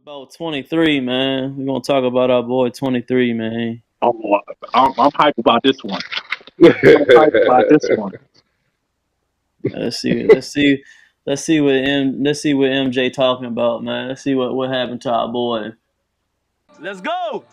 About 23, man. We're gonna talk about our boy 23, man. Oh, I'm hyped about this one. I'm hyped about this one. Let's see. Let's see what MJ talking about, man. Let's see what happened to our boy. Let's go.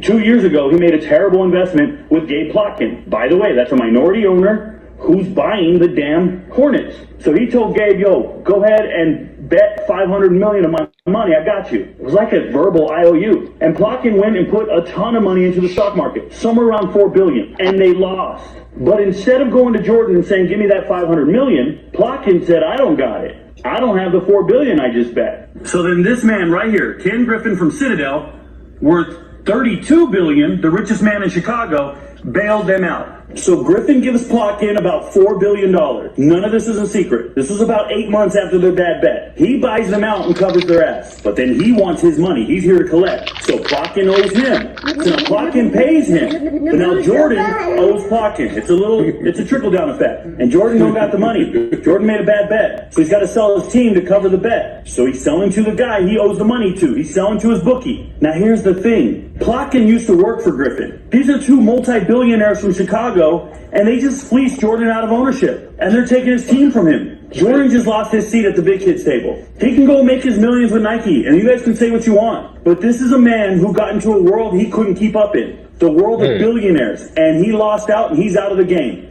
2 years ago, he made a terrible investment with Gabe Plotkin. By the way, that's a minority owner who's buying the damn Hornets. So he told Gabe, yo, go ahead and bet $500 million of my money. I got you. It was like a verbal IOU. And Plotkin went and put a ton of money into the stock market, somewhere around $4 billion, and they lost. But instead of going to Jordan and saying, give me that $500 million, Plotkin said, I don't got it. I don't have the $4 billion I just bet. So then this man right here, Ken Griffin from Citadel, worth $32 billion, the richest man in Chicago, bailed them out. So Griffin gives Plotkin about $4 billion. None of this is a secret. This was about 8 months after their bad bet. He buys them out and covers their ass. But then he wants his money. He's here to collect. So Plotkin owes him. So now Plotkin pays him. But now Jordan owes Plotkin. It's a trickle-down effect. And Jordan don't got the money. Jordan made a bad bet. So he's got to sell his team to cover the bet. So he's selling to the guy he owes the money to. He's selling to his bookie. Now here's the thing. Plotkin used to work for Griffin. These are two multi-billionaires from Chicago, and they just fleeced Jordan out of ownership. And they're taking his team from him. Jordan just lost his seat at the big kids table. He can go make his millions with Nike, and you guys can say what you want. But this is a man who got into a world he couldn't keep up in. The world of billionaires. And he lost out, and he's out of the game.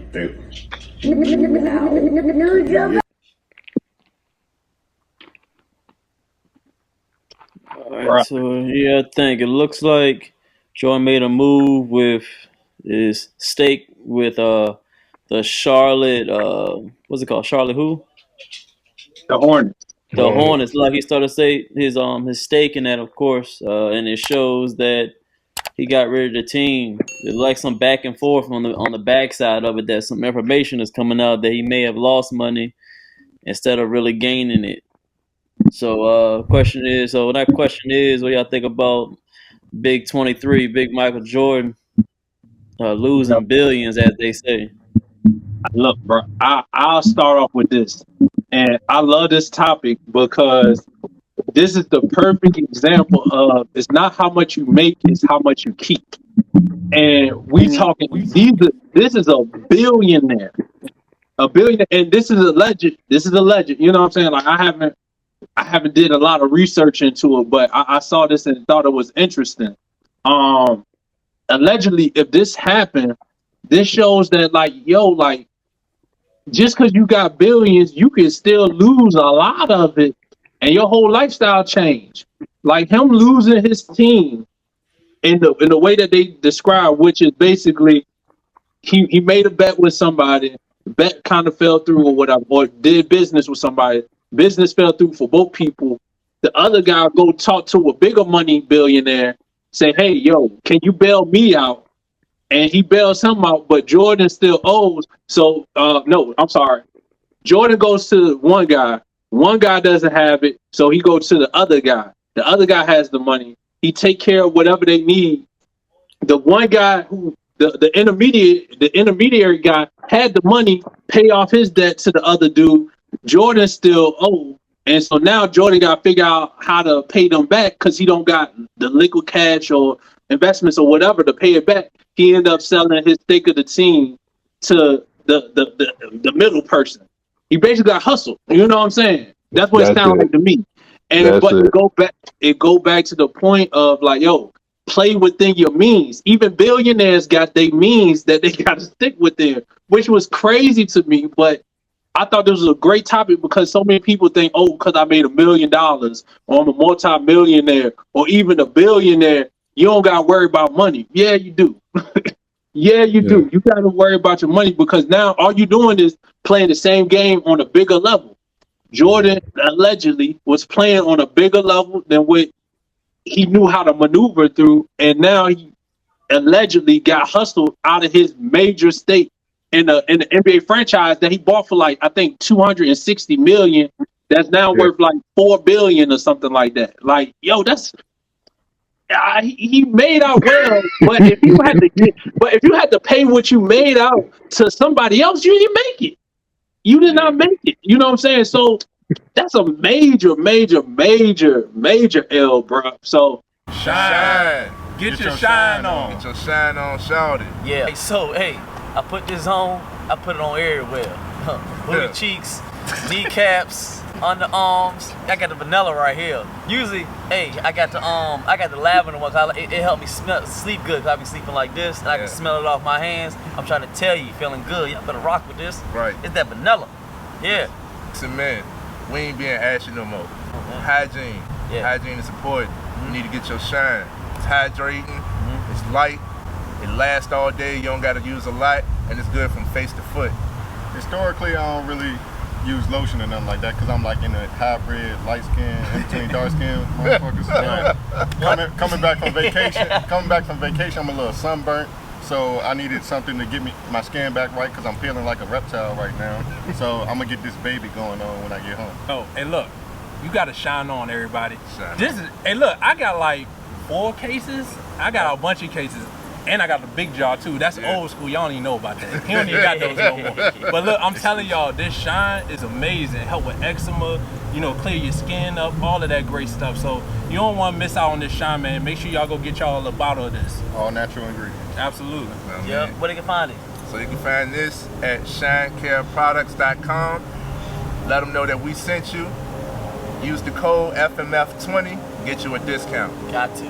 All right, so yeah, I think it looks like Jordan made a move with his stake with the Charlotte what's it called? Charlotte who? The Hornets. The Hornets. Like he started to say his stake in that, of course, and it shows that he got rid of the team. There's like some back and forth on the backside of it, that some information is coming out that he may have lost money instead of really gaining it. So that question is, what y'all think about Big 23, Big Michael Jordan, losing billions, as they say? Look, bro, I'll start off with this. And I love this topic because this is the perfect example of it's not how much you make, it's how much you keep. And this is a billionaire. A billionaire, and this is a legend. You know what I'm saying? Like I haven't did a lot of research into it, but I saw this and thought it was interesting. Allegedly, if this happened, this shows that just because you got billions, you can still lose a lot of it, and your whole lifestyle change. Like him losing his team in the way that they describe, which is basically he made a bet with somebody, bet kind of fell through or whatever, or did business with somebody. Business fell through for both people. The other guy go talk to a bigger money billionaire, say, hey, yo, can you bail me out? And he bails him out, but Jordan still owes. So, no, I'm sorry. Jordan goes to one guy. One guy doesn't have it, so he goes to the other guy. The other guy has the money. He take care of whatever they need. The one guy who, the intermediary guy had the money, pay off his debt to the other dude. Jordan still owed, and so now Jordan got to figure out how to pay them back because he don't got the liquid cash or investments or whatever to pay it back. He ended up selling his stake of the team to the middle person. He basically got hustled. You know what I'm saying? That's what it sounds like to me. And it go back to the point of like, yo, play within your means. Even billionaires got their means that they got to stick within, which was crazy to me, but I thought this was a great topic because so many people think, oh, because I made $1 million or I'm a multi-millionaire or even a billionaire, you don't got to worry about money. Yeah, you do. Yeah, you do. You got to worry about your money because now all you're doing is playing the same game on a bigger level. Jordan allegedly was playing on a bigger level than what he knew how to maneuver through, and now he allegedly got hustled out of his major stake in the NBA franchise that he bought for like I think 260 million. That's now worth like 4 billion or something like that. Like, yo, that's he made out well, but if you had to pay what you made out to somebody else, you didn't make it. You did not make it. You know what I'm saying? So that's a major L, bro. So shine. Get your shine on. Get your shine on, shout it. Yeah. Hey, so, I put this on. I put it on everywhere. Booty cheeks, kneecaps, underarms. I got the vanilla right here. Usually, I got the lavender one. It helped me sleep good. Cause I be sleeping like this, and I can smell it off my hands. I'm trying to tell you, feeling good. Y'all better rock with this. Right. It's that vanilla. Yeah. Listen, man, we ain't being ashy no more. Hygiene. Hygiene is important. You need to get your shine. It's hydrating. It's light. It lasts all day. You don't got to use a lot, and it's good from face to foot. Historically, I don't really use lotion or nothing like that because I'm like in a hybrid, light skin, in between dark skin motherfuckers. Coming back from vacation, I'm a little sunburnt. So I needed something to get my skin back right because I'm feeling like a reptile right now. So I'm gonna get this baby going on when I get home. Oh, and look, you gotta shine on, everybody. Shine. Look, I got like 4 cases. I got a bunch of cases. And I got the big jar too. That's old school. Y'all don't even know about that. He don't even got those no more. But look, I'm telling y'all, this shine is amazing. Help with eczema, clear your skin up, all of that great stuff. So you don't want to miss out on this shine, man. Make sure y'all go get y'all a bottle of this. All natural ingredients. Absolutely. Yep. Where they can find it? So you can find this at shinecareproducts.com. Let them know that we sent you. Use the code FMF20, get you a discount. Got to.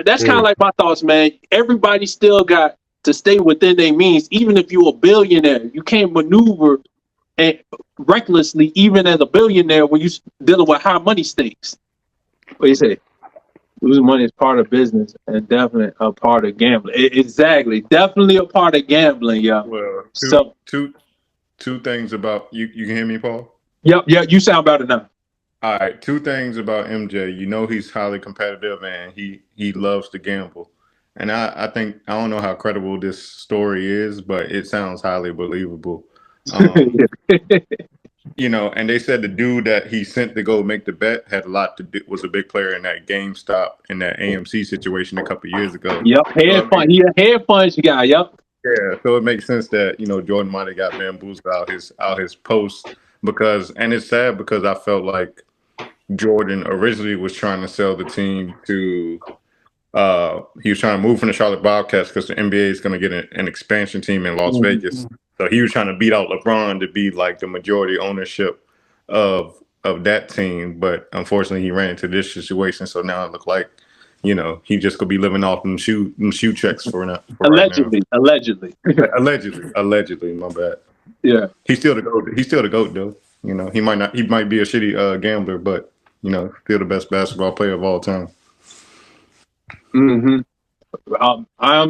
That's kind of like my thoughts, man. Everybody still got to stay within their means. Even if you're a billionaire, you can't maneuver and recklessly, even as a billionaire, when you're dealing with high money stakes. What do you say? Losing money is part of business and definitely a part of gambling. Exactly. Definitely a part of gambling, y'all. Well, two things about you. You can hear me, Paul? Yep. You sound better now. All right, 2 things about MJ. He's highly competitive and he loves to gamble. And I think, I don't know how credible this story is, but it sounds highly believable. And they said the dude that he sent to go make the bet had a lot to do, was a big player in that GameStop and that AMC situation a couple years ago. Yep, he a head punch guy. Yep. Yeah, so it makes sense that Jordan might have got bamboozled out his post and it's sad because I felt like Jordan originally was trying to sell the team to he was trying to move from the Charlotte Bobcats because the NBA is going to get an expansion team in Las Vegas. So he was trying to beat out LeBron to be like the majority ownership of that team. But unfortunately, he ran into this situation. So now it looked like, he just could be living off them shoe checks for now. Allegedly. Allegedly, my bad. Yeah. He's still the GOAT. He's still the GOAT, though. He might be a shitty gambler, but still the best basketball player of all time. I am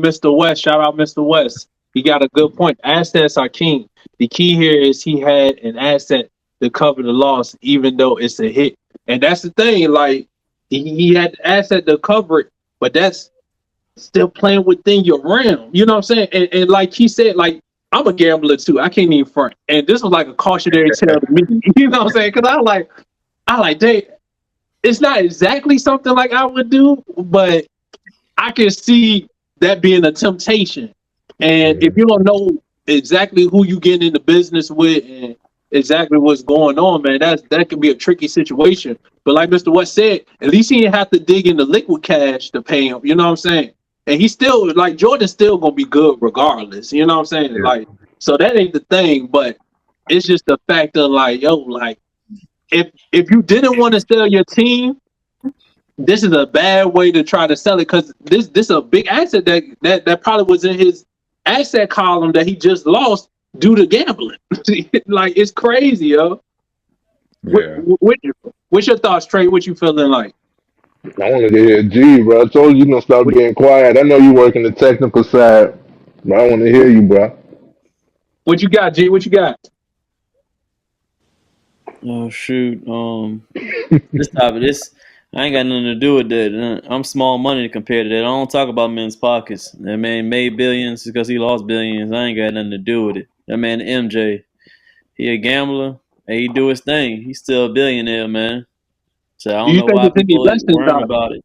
Mr. West. Shout out Mr. West. He got a good point. Assets are king. The key here is he had an asset to cover the loss, even though it's a hit. And that's the thing. Like he had the asset to cover it, but that's still playing within your realm. You know what I'm saying? And like he said, like I'm a gambler too. I can't even front. And this was like a cautionary tale to me. You know what I'm saying? Because I like, dang, it's not exactly something like I would do, but I can see that being a temptation. And if you don't know exactly who you get into business with and exactly what's going on, man, that could be a tricky situation. But like Mr. West said, at least he didn't have to dig into liquid cash to pay him. You know what I'm saying? And he's still like Jordan's still gonna be good regardless. You know what I'm saying? Yeah. Like, so that ain't the thing, but it's just the fact of like, yo, like if you didn't want to sell your team, this is a bad way to try to sell it because this is a big asset that probably was in his asset column that he just lost due to gambling. Like it's crazy, yo. Yeah. What's your thoughts, Trey? What you feeling like? I wanted to hear G, bro. I told you don't stop getting quiet. I know you work in the technical side, but I want to hear you, bro. What you got, G? What you got? Oh shoot! This topic, I ain't got nothing to do with that. I'm small money compared to that. I don't talk about men's pockets. That man made billions because he lost billions. I ain't got nothing to do with it. That man MJ, he a gambler and he do his thing. He's still a billionaire, man. So I Do don't you know think why there's any people is lessons worrying out of about it. it? Is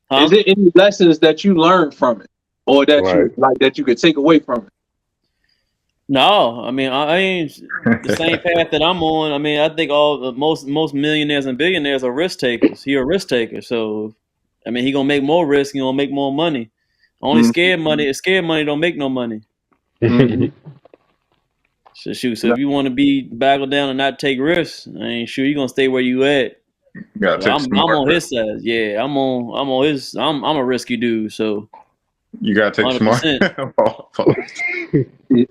Huh? there any lessons that you learned from it, or that Right. you like that you could take away from it? No, I mean I ain't the same path that I'm on. I mean I think most millionaires and billionaires are risk takers. He a risk taker, so I mean he gonna make more risk. He gonna make more money. Only scared money don't make no money. Mm-hmm. So shoot, so if you want to be baggled down and not take risks, I ain't sure you're gonna stay where you at. You gotta So take I'm smart on his risks. side. Yeah, I'm on his. I'm a risky dude. So You gotta take smart. 100%.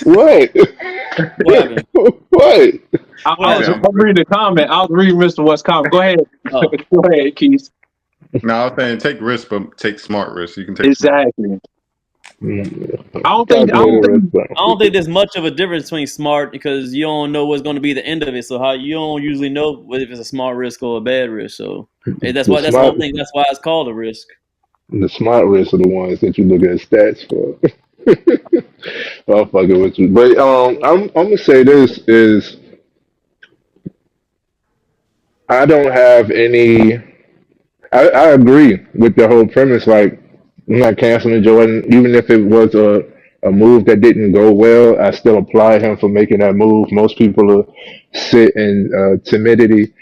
What? What happened? What? What I was happened? I'm reading the comment. I was reading Mr. West's comment. Go ahead. Oh, Go ahead, Keith. No, I was saying take risks, but take smart risks. You can take smart. Exactly. Mm, I don't think. I calculated don't risk, think. bro. I don't think there's much of a difference between smart because you don't know what's going to be the end of it. So how you don't usually know whether if it's a smart risk or a bad risk. So that's The why that's the smart, whole thing. That's why it's called a risk. the smart risks are the ones that you look at stats for. I'm fucking with you, but I'm gonna say this is I don't have any. I agree with the whole premise. Like, I'm not canceling Jordan, even if it was a move that didn't go well. I still applaud him for making that move. Most people sit in timidity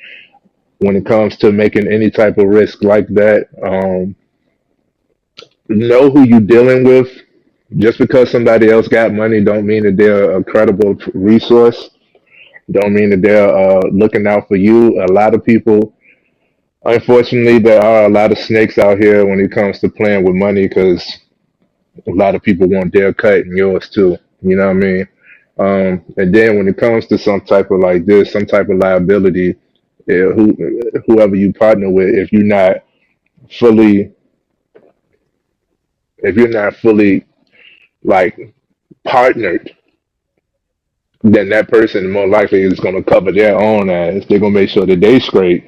when it comes to making any type of risk like that. Know who you're dealing with. Just because somebody else got money, don't mean that they're a credible resource. Don't mean that they're looking out for you. A lot of people, unfortunately, there are a lot of snakes out here when it comes to playing with money because a lot of people want their cut and yours too. You know what I mean? And then when it comes to some type of like this, some type of liability, yeah, whoever you partner with, fully, if you're not fully like partnered, then that person more likely is going to cover their own ass. They're going to make sure that they straight,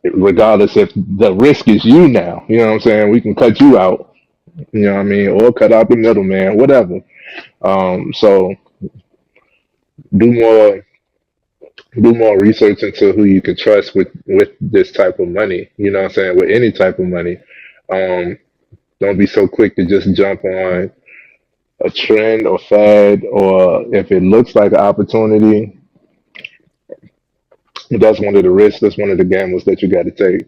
regardless if the risk is you now. You know what I'm saying? We can cut you out. You know what I mean? Or cut out the middleman, whatever. So do more do more research into who you can trust with this type of money. You know what I'm saying? With any type of money. Um, don't be so quick to just jump on a trend or fad, or if it looks like an opportunity, that's one of the risks. That's one of the gambles that you got to take.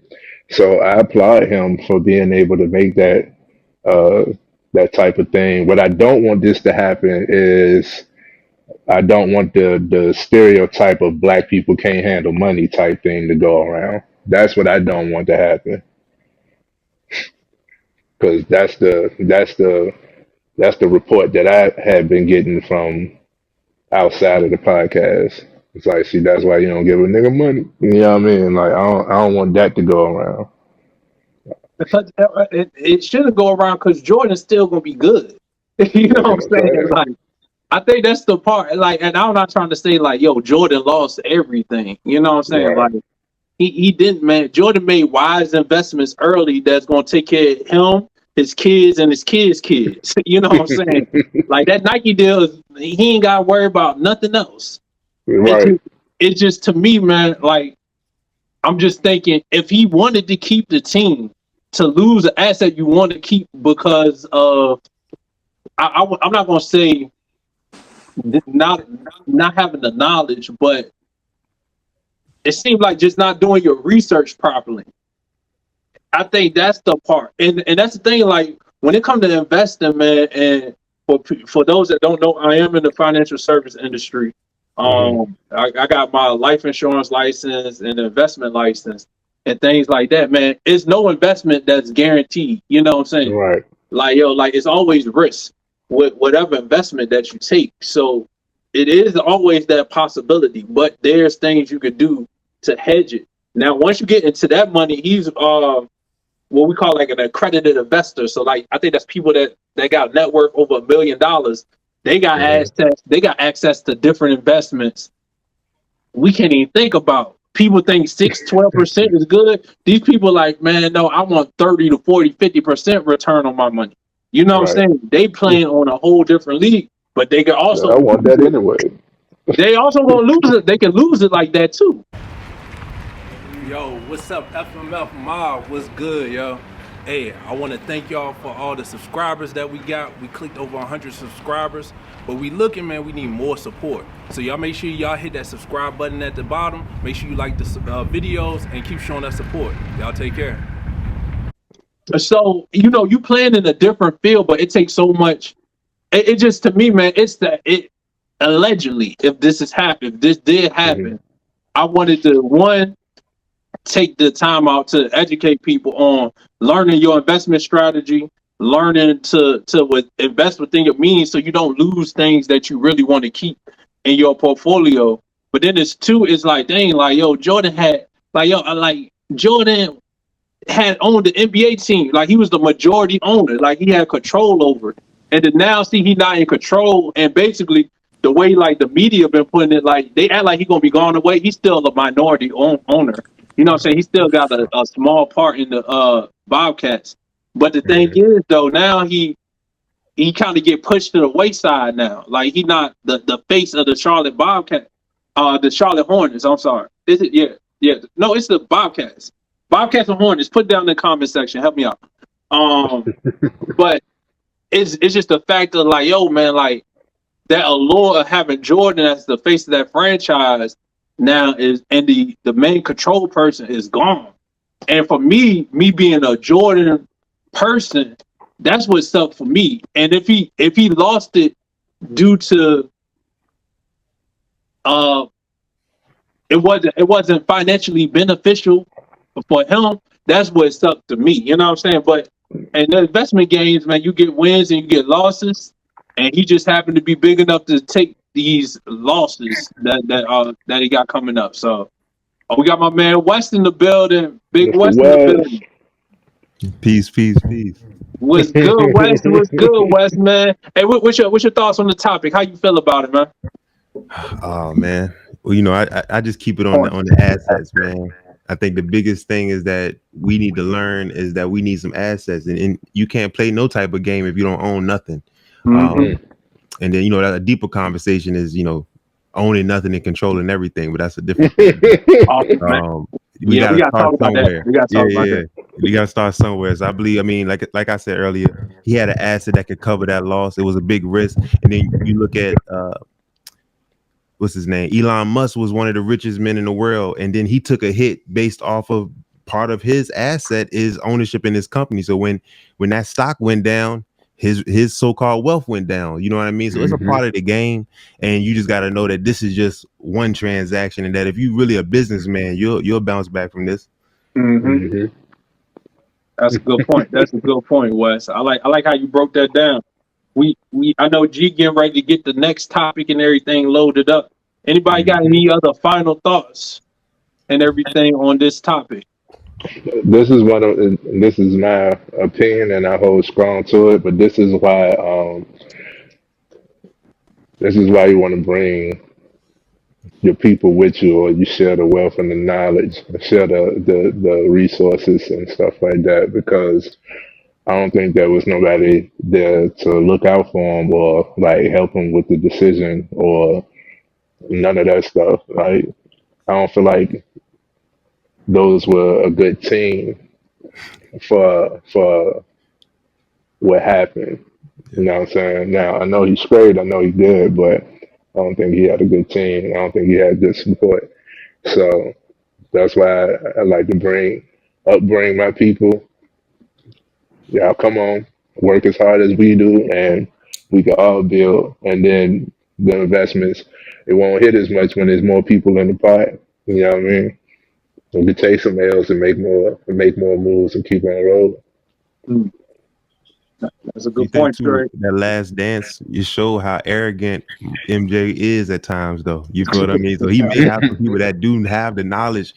So I applaud him for being able to make uh, that type of thing. What I don't want this to happen is I don't want the stereotype of black people can't handle money type thing to go around. That's what I don't want to happen because that's the report that I had been getting from outside of the podcast. It's like, see, that's why you don't give a nigga money. You know what I mean? Like, I don't want that to go around. Because it shouldn't go around because Jordan's still gonna be good. You know That's what what I'm I'm saying? saying. Like, I think that's the part. Like, and I'm not trying to say like, yo, Jordan lost everything. You know what I'm saying? Right. Like, he didn't, man. Jordan made wise investments early that's gonna take care of him, his kids, and his kids' kids. You know what I'm saying? Like that Nike deal, he ain't got to worry about nothing else. Right. It's just to me, man. Like, I'm just thinking if he wanted to keep the team, to lose an asset you want to keep because of, I'm not gonna say not having the knowledge, but it seems like just not doing your research properly. I think that's the part, and that's the thing. Like when it comes to investing, man, and for those that don't know, I am in the financial service industry. I got my life insurance license and investment license and things like that, man. It's no investment that's guaranteed. You know what I'm saying? Right. Like, yo, like it's always risk with whatever investment that you take. So it is always that possibility, but there's things you could do to hedge it. Now, once you get into that money, he's what we call like an accredited investor. So like I think that's people that got net worth over $1 million. They got access to different investments we can't even think about. people think 12% is good. These people like, man, no, I want 30 to 40, 50% return on my money. You know what I'm Right. saying? They playing on a whole different league, but they can also I want lose that it. anyway. They also gonna lose it. They can lose it like that too. Yo, what's up, FMF Mob? What's good, yo? Hey, I want to thank y'all for all the subscribers that we got. We clicked over 100 subscribers, but we looking, man, we need more support. So y'all make sure y'all hit that subscribe button at the bottom. Make sure you like the videos and keep showing us support. Y'all take care. So, you know, you playing in a different field, but it takes so much. It just, to me, man, it's that it allegedly, if this did happen, I wanted to, one, take the time out to educate people on learning your investment strategy, learning to invest within your means so you don't lose things that you really want to keep in your portfolio. But then it's two, it's like, dang, like, yo, Jordan had owned the NBA team. Like, he was the majority owner. Like, he had control over it. And then now, see, he's not in control. And basically, the way, like, the media been putting it, like, they act like he's going to be gone away. He's still a minority owner. You know what I'm saying? He still got a small part in the Bobcats. But the thing is, though, now he kind of get pushed to the wayside now. Like, he not the face of the Charlotte Bobcats. The Charlotte Hornets, I'm sorry. Is it? Yeah. No, it's the Bobcats. Bobcats and Hornets, put down in the comment section. Help me out. But it's just the fact of, like, yo, man, like, that allure of having Jordan as the face of that franchise now is, and the main control person is gone. And for me being a Jordan person, that's what sucked for me. And if he lost it due to it wasn't financially beneficial for him, that's what sucked to me. You know what I'm saying? But in the investment games, man, you get wins and you get losses, and he just happened to be big enough to take these losses that he got coming up. So we got my man West in the building. Big West in the building. Peace. What's good, West? What's good, West, man? Hey, what's your thoughts on the topic? How you feel about it, man? Oh man. Well, you know, I just keep it on the assets, man. I think the biggest thing is that we need to learn is that we need some assets, and you can't play no type of game if you don't own nothing. And then, you know, that a deeper conversation is, you know, owning nothing and controlling everything, but that's a different thing. We gotta start somewhere. We gotta start somewhere. So I believe, I mean, like I said earlier, he had an asset that could cover that loss. It was a big risk. And then you look at what's his name? Elon Musk was one of the richest men in the world, and then he took a hit based off of part of his asset is ownership in his company. So when that stock went down, his so-called wealth went down. You know what I mean? So it's a part of the game, and you just got to know that this is just one transaction, and that if you really a businessman, you'll bounce back from this. That's a good point. That's a good point, Wes. I like how you broke that down. I know G getting ready to get the next topic and everything loaded up. Anybody got any other final thoughts and everything on this topic? This is my opinion, and I hold strong to it. But this is why you want to bring your people with you, or you share the wealth and the knowledge, share the resources and stuff like that. Because I don't think there was nobody there to look out for him or like help him with the decision or none of that stuff. Like, I don't feel like those were a good team for what happened. You know what I'm saying? Now, I know he's great. I know he good, but I don't think he had a good team. I don't think he had good support. So that's why I like to bring my people. Y'all come on, work as hard as we do, and we can all build. And then the investments, it won't hit as much when there's more people in the pot. You know what I mean? We can take some L's and make more moves and keep on rolling. That's a good point, Trey. That last dance, you show how arrogant MJ is at times, though. You feel what I mean? So he may have some people that do have the knowledge,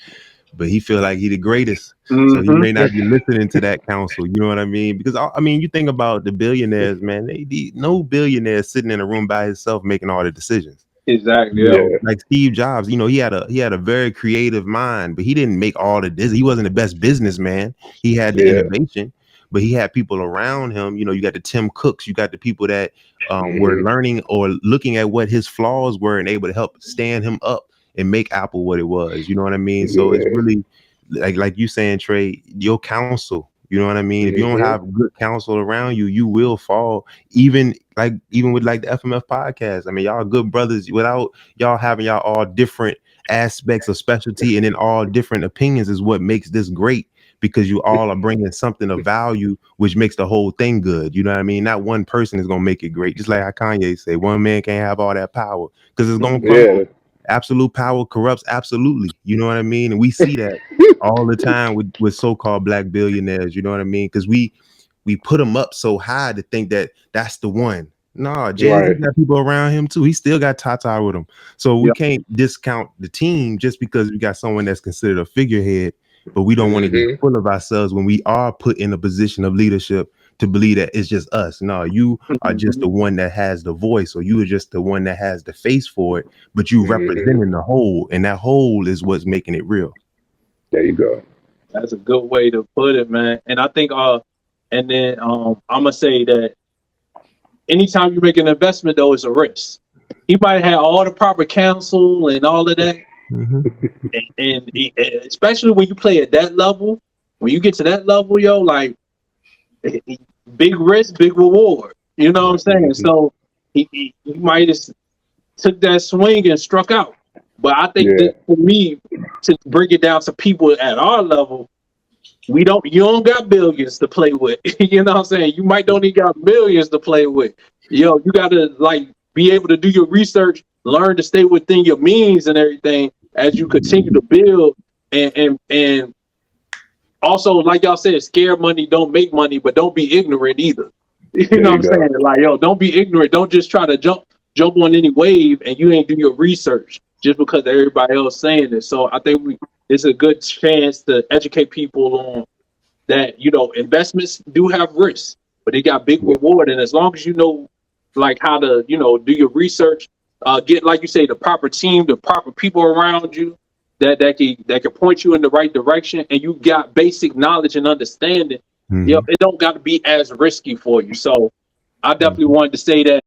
but he feel like he the greatest. So he may not be listening to that counsel. You know what I mean? Because I mean, you think about the billionaires, man. No billionaire sitting in a room by himself making all the decisions. Exactly. You know, Yeah. like Steve Jobs, you know, he had a very creative mind, but he didn't make all the this. He wasn't the best businessman. He had the Yeah. innovation, but he had people around him. You know, you got the Tim Cooks, you got the people that were Mhm. learning or looking at what his flaws were and able to help stand him up and make Apple what it was. You know what I mean? So it's Yeah. really like you saying, Trey, your counsel. You know what I mean? If you don't Mhm. have good counsel around you, you will fall. Even with like the FMF podcast. I mean, y'all are good brothers. Without y'all having y'all all different aspects of specialty and then all different opinions is what makes this great, because you all are bringing something of value, which makes the whole thing good. You know what I mean? Not one person is gonna make it great. Just like how Kanye say, one man can't have all that power, because it's gonna Yeah. crumble. Absolute power corrupts absolutely. You know what I mean? And we see that all the time with so-called black billionaires. You know what I mean? Because we put them up so high to think that that's the one. No, Jay-Z Right. got people around him too. He still got Tata with him. So we Yep. can't discount the team just because we got someone that's considered a figurehead, but we don't want to get Mhm. full of ourselves when we are put in a position of leadership to believe that it's just us. No, you are just the one that has the voice, or you are just the one that has the face for it, but you Mhm. representing the whole, and that whole is what's making it real. There you go. That's a good way to put it, man. And I think and then I'm gonna say that anytime you make an investment though, it's a risk. He might have all the proper counsel and all of that. Mm-hmm. And especially when you play at that level, when you get to that level, yo, like big risk, big reward. You know what I'm saying? Mhm. So he might have took that swing and struck out. But I think Yeah. that for me, to bring it down to people at our level, you don't got billions to play with. You know what I'm saying? You might don't even got millions to play with. Yo, you gotta like be able to do your research, learn to stay within your means and everything as you continue to build and also, like y'all said, scare money don't make money, but don't be ignorant either. You There know you what I'm saying? go. Like, yo, don't be ignorant. Don't just try to jump on any wave and you ain't do your research just because everybody else saying it. So I think it's a good chance to educate people on that, investments do have risks, but they got big reward. And as long as you know like how to, do your research, get, like you say, the proper team, the proper people around you that can point you in the right direction, and you got basic knowledge and understanding, Mm-hmm. it don't got to be as risky for you. So I definitely wanted to say that